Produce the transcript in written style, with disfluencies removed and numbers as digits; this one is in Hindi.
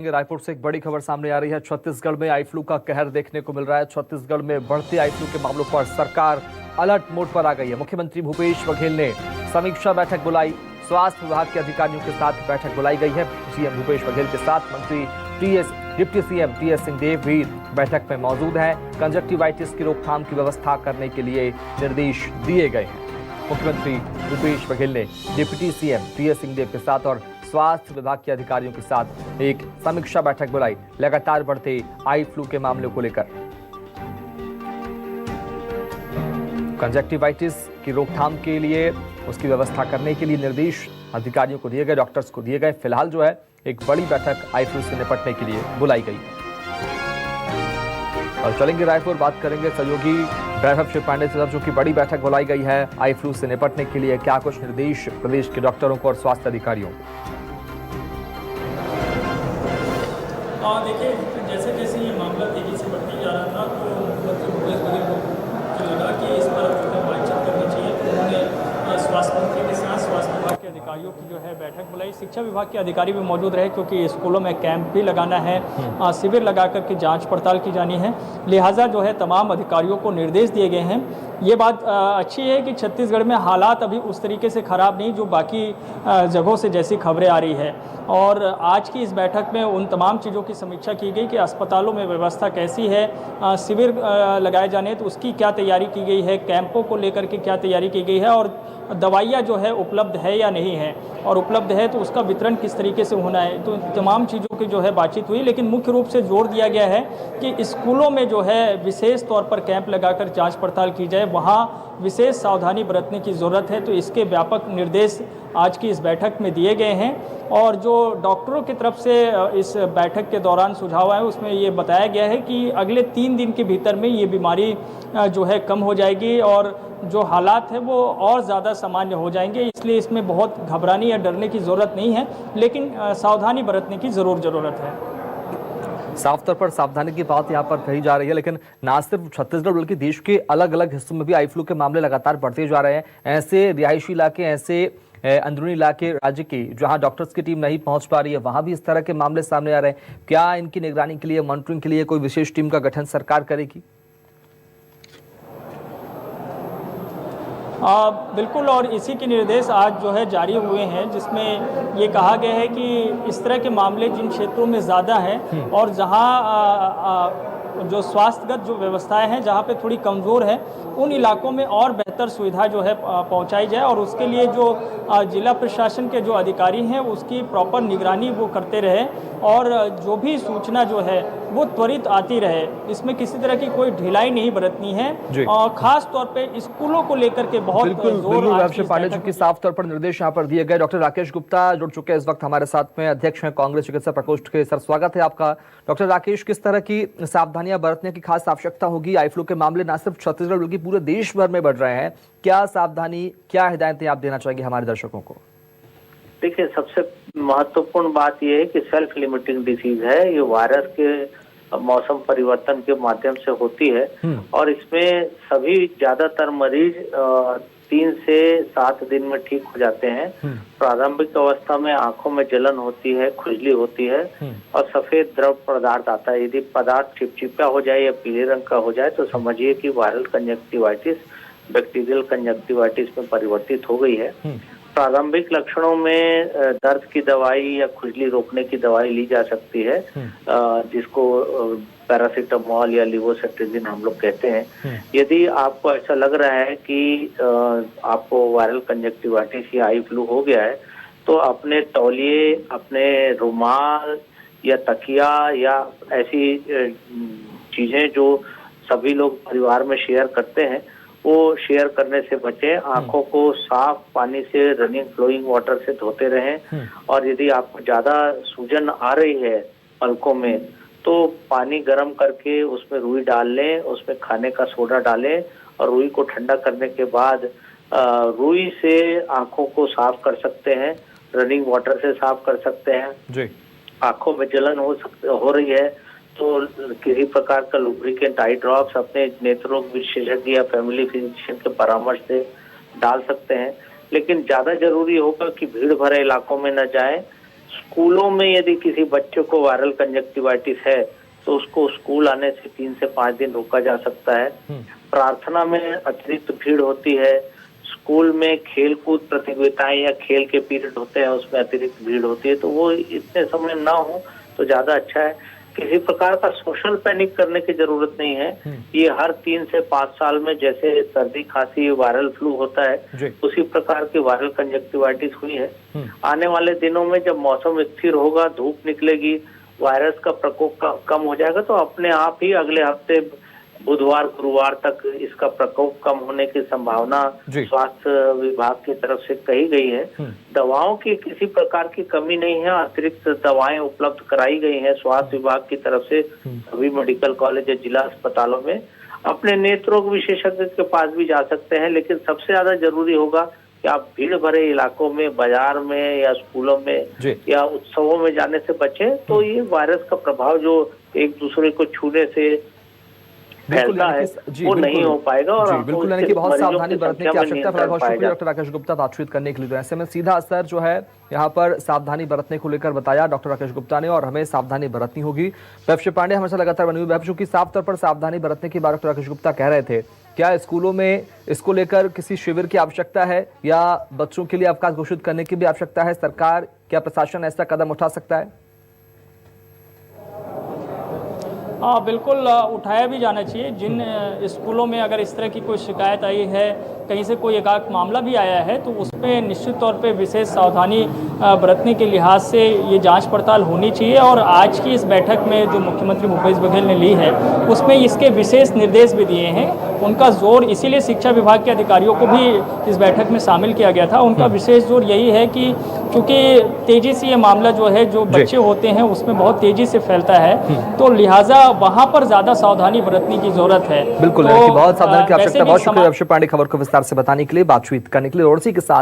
रायपुर से एक बड़ी खबर सामने आ रही है। छत्तीसगढ़ में आई फ्लू का कहर देखने को मिल रहा है। छत्तीसगढ़ में बढ़ते आई फ्लू के मामलों पर सरकार अलर्ट मोड पर आ गई है। मुख्यमंत्री भूपेश बघेल ने समीक्षा बैठक बुलाई। स्वास्थ्य विभाग के अधिकारियों के साथ बैठक बुलाई गई है। सीएम भूपेश बघेल के साथ मंत्री डिप्टी सीएम टीएस सिंहदेव भी बैठक में मौजूद हैं। कंजक्टिवाइटिस की रोकथाम की व्यवस्था करने के लिए निर्देश दिए गए हैं। मुख्यमंत्री भूपेश बघेल ने डिप्टी सीएम टीएस सिंहदेव के साथ और स्वास्थ्य विभाग के अधिकारियों के साथ एक समीक्षा बैठक बुलाई लगातार बढ़ते आई फ्लू के मामलों को लेकर। कंजक्टिवाइटिस की रोकथाम के लिए उसकी व्यवस्था करने के लिए निर्देश अधिकारियों को दिए गए, डॉक्टर्स को दिए गए। फिलहाल जो है एक बड़ी बैठक आई फ्लू से निपटने के लिए बुलाई गई है। और चलेंगे रायपुर, बात करेंगे सहयोगी वैभव शिव पांडे से, जो की बड़ी बैठक बुलाई गई है आई फ्लू से निपटने के लिए। क्या कुछ निर्देश प्रदेश के डॉक्टरों को और स्वास्थ्य अधिकारियों को? देखिए, जैसे जैसे ये मामला तेजी से बढ़ती जा रहा था तो मुख्यमंत्री भूपेश बघेल को लगा कि इस पर बातचीत करनी चाहिए। तो उन्होंने स्वास्थ्य मंत्री के साथ स्वास्थ्य विभाग के अधिकारियों की जो है बैठक बुलाई। शिक्षा विभाग के अधिकारी भी मौजूद रहे क्योंकि स्कूलों में कैंप भी लगाना है, शिविर लगा करके जांच पड़ताल की जानी है। लिहाजा जो है तमाम अधिकारियों को निर्देश दिए गए हैं। ये बात अच्छी है कि छत्तीसगढ़ में हालात अभी उस तरीके से ख़राब नहीं जो बाकी जगहों से जैसी खबरें आ रही है। और आज की इस बैठक में उन तमाम चीज़ों की समीक्षा की गई कि अस्पतालों में व्यवस्था कैसी है, शिविर लगाए जाने तो उसकी क्या तैयारी की गई है, कैंपों को लेकर के क्या तैयारी की गई है, और दवाइयाँ जो है उपलब्ध है या नहीं है, और उपलब्ध है तो उसका वितरण किस तरीके से होना है। तो तमाम चीज़ों की जो है बातचीत हुई। लेकिन मुख्य रूप से जोर दिया गया है कि स्कूलों में जो है विशेष तौर पर कैंप लगाकर जांच पड़ताल की जाए, वहाँ विशेष सावधानी बरतने की ज़रूरत है। तो इसके व्यापक निर्देश आज की इस बैठक में दिए गए हैं। और जो डॉक्टरों की तरफ से इस बैठक के दौरान सुझाव आए उसमें ये बताया गया है कि अगले 3 दिन के भीतर में ये बीमारी जो है कम हो जाएगी और जो हालात है वो और ज़्यादा सामान्य हो जाएंगे। इसलिए इसमें बहुत घबराने या डरने की ज़रूरत नहीं है, लेकिन सावधानी बरतने की ज़रूरत है। साफ तौर पर सावधानी की बात यहाँ पर कही जा रही है। लेकिन ना सिर्फ छत्तीसगढ़ बल्कि देश के अलग अलग हिस्सों में भी आई फ्लू के मामले लगातार बढ़ते जा रहे हैं। ऐसे रिहायशी इलाके, ऐसे अंदरूनी इलाके राज्य के जहां डॉक्टर्स की टीम नहीं पहुंच पा रही है, वहां भी इस तरह के मामले सामने आ रहे हैं। क्या इनकी निगरानी के लिए, मॉनिटरिंग के लिए कोई विशेष टीम का गठन सरकार करेगी? बिल्कुल, और इसी के निर्देश आज जो है जारी हुए हैं, जिसमें ये कहा गया है कि इस तरह के मामले जिन क्षेत्रों में ज़्यादा हैं और जहां जो स्वास्थ्यगत जो व्यवस्थाएं हैं जहां पे थोड़ी कमज़ोर है, उन इलाकों में और बेहतर सुविधा जो है पहुंचाई जाए। और उसके लिए जो जिला प्रशासन के जो अधिकारी हैं उसकी प्रॉपर निगरानी वो करते रहे और जो भी सूचना जो है वो त्वरित आती रहे। इसमें किसी तरह की कोई ढिलाई नहीं बरतनी है। और खास तौर पे स्कूलों को लेकर के बहुत जोर पांडे जी की साफ तौर पर निर्देश यहाँ पर दिए गए। डॉक्टर राकेश गुप्ता जुड़ चुके हैं इस वक्त हमारे साथ में, अध्यक्ष हैं कांग्रेस चिकित्सा प्रकोष्ठ के। सर, स्वागत है आपका। डॉक्टर राकेश, किस तरह की सावधानियां बरतने की खास आवश्यकता होगी? आई फ्लू के मामले न सिर्फ छत्तीसगढ़ बल्कि पूरे देश भर में बढ़ रहे हैं। क्या सावधानी, क्या हिदायतें आप देना चाहेंगे हमारे दर्शकों को? देखिए, सबसे महत्वपूर्ण बात यह है कि सेल्फ लिमिटिंग डिसीज है। ये वायरस के मौसम परिवर्तन के माध्यम से होती है और इसमें सभी ज्यादातर मरीज 3 से 7 दिन में ठीक हो जाते हैं। प्रारंभिक अवस्था में आंखों में जलन होती है, खुजली होती है और सफेद द्रव पदार्थ आता है। यदि पदार्थ चिपचिपा हो जाए या पीले रंग का हो जाए तो समझिए कि वायरल कंजक्टिवाइटिस बैक्टीरियल कंजक्टिवाइटिस में परिवर्तित हो गई है। प्रारंभिक लक्षणों में दर्द की दवाई या खुजली रोकने की दवाई ली जा सकती है, जिसको पैरासीटामोल या लिवोसेट्रिजिन हम लोग कहते हैं। यदि आपको ऐसा लग रहा है कि आपको वायरल कंजक्टिवाइटिस या आई फ्लू हो गया है तो अपने तौलिए, अपने रुमाल या तकिया या ऐसी चीजें जो सभी लोग परिवार में शेयर करते हैं वो शेयर करने से बचें। आंखों को साफ पानी से, रनिंग फ्लोइंग वाटर से धोते रहें। और यदि आपको ज्यादा सूजन आ रही है पलकों में तो पानी गर्म करके उसमें रुई डाल लें, उसमें खाने का सोडा डालें और रुई को ठंडा करने के बाद रुई से आंखों को साफ कर सकते हैं, रनिंग वाटर से साफ कर सकते हैं जी। आंखों में जलन हो रही है तो किसी प्रकार का लुब्रिकेंट आई ड्रॉप्स अपने नेत्रों विशेषज्ञ या फैमिली फिजिशियन के परामर्श से डाल सकते हैं। लेकिन ज्यादा जरूरी होगा कि भीड़ भरे इलाकों में न जाएं, स्कूलों में यदि किसी बच्चे को वायरल कंजक्टिवाइटिस है तो उसको स्कूल आने से 3 से 5 दिन रोका जा सकता है। प्रार्थना में अतिरिक्त भीड़ होती है, स्कूल में खेल कूद प्रतियोगिताएं या खेल के पीरियड होते हैं उसमें अतिरिक्त भीड़ होती है, तो वो इतने समय ना हो तो ज्यादा अच्छा है। किसी प्रकार का सोशल पैनिक करने की जरूरत नहीं है। ये हर 3 से 5 साल में जैसे सर्दी खांसी वायरल फ्लू होता है उसी प्रकार की वायरल कंजक्टिवाइटिस हुई है। आने वाले दिनों में जब मौसम स्थिर होगा, धूप निकलेगी, वायरस का प्रकोप कम हो जाएगा तो अपने आप ही अगले हफ्ते बुधवार गुरुवार तक इसका प्रकोप कम होने की संभावना स्वास्थ्य विभाग की तरफ से कही गई है। दवाओं की किसी प्रकार की कमी नहीं है, अतिरिक्त दवाएं उपलब्ध कराई गई हैं स्वास्थ्य विभाग की तरफ से सभी मेडिकल कॉलेज या जिला अस्पतालों में। अपने नेत्र रोग विशेषज्ञ के पास भी जा सकते हैं, लेकिन सबसे ज्यादा जरूरी होगा कि आप भीड़ भरे इलाकों में, बाजार में या स्कूलों में या उत्सवों में जाने से बचें। तो ये वायरस का प्रभाव जो एक दूसरे को छूने से फैलता है वो नहीं हो पाएगा और बिल्कुल, यानी कि बहुत सावधानी बरतने की आवश्यकता है। बहुत शुक्रिया डॉक्टर राकेश गुप्ता बातचीत करने के लिए। तो ऐसे में सीधा असर जो है यहाँ पर सावधानी बरतने को लेकर बताया डॉक्टर राकेश गुप्ता ने, और हमें सावधानी बरतनी होगी। वैभव पांडे हमेशा लगातार बनी हुई। वैभव की साफ तौर पर सावधानी बरतने की बात डॉक्टर राकेश गुप्ता कह रहे थे, क्या स्कूलों में इसको लेकर किसी शिविर की आवश्यकता है या बच्चों के लिए अवकाश घोषित करने की भी आवश्यकता है? सरकार, क्या प्रशासन ऐसा कदम उठा सकता है? हाँ, बिल्कुल उठाया भी जाना चाहिए। जिन स्कूलों में अगर इस तरह की कोई शिकायत आई है, कहीं से कोई एकाक मामला भी आया है, तो उस पर निश्चित तौर पे विशेष सावधानी बरतने के लिहाज से ये जांच पड़ताल होनी चाहिए। और आज की इस बैठक में जो मुख्यमंत्री भूपेश बघेल ने ली है उसमें इसके विशेष निर्देश भी दिए हैं। उनका जोर, इसीलिए शिक्षा विभाग के अधिकारियों को भी इस बैठक में शामिल किया गया था। उनका विशेष जोर यही है कि क्योंकि तेजी से ये मामला जो है, जो बच्चे होते हैं उसमें बहुत तेजी से फैलता है, तो लिहाजा वहां पर ज्यादा सावधानी बरतने की जरूरत है। बिल्कुल, बहुत सावधानी की आवश्यकता। बहुत शुक्रिया वैभव पांडे खबर को विस्तार से बताने के लिए, बातचीत करने के लिए। और इसी के साथ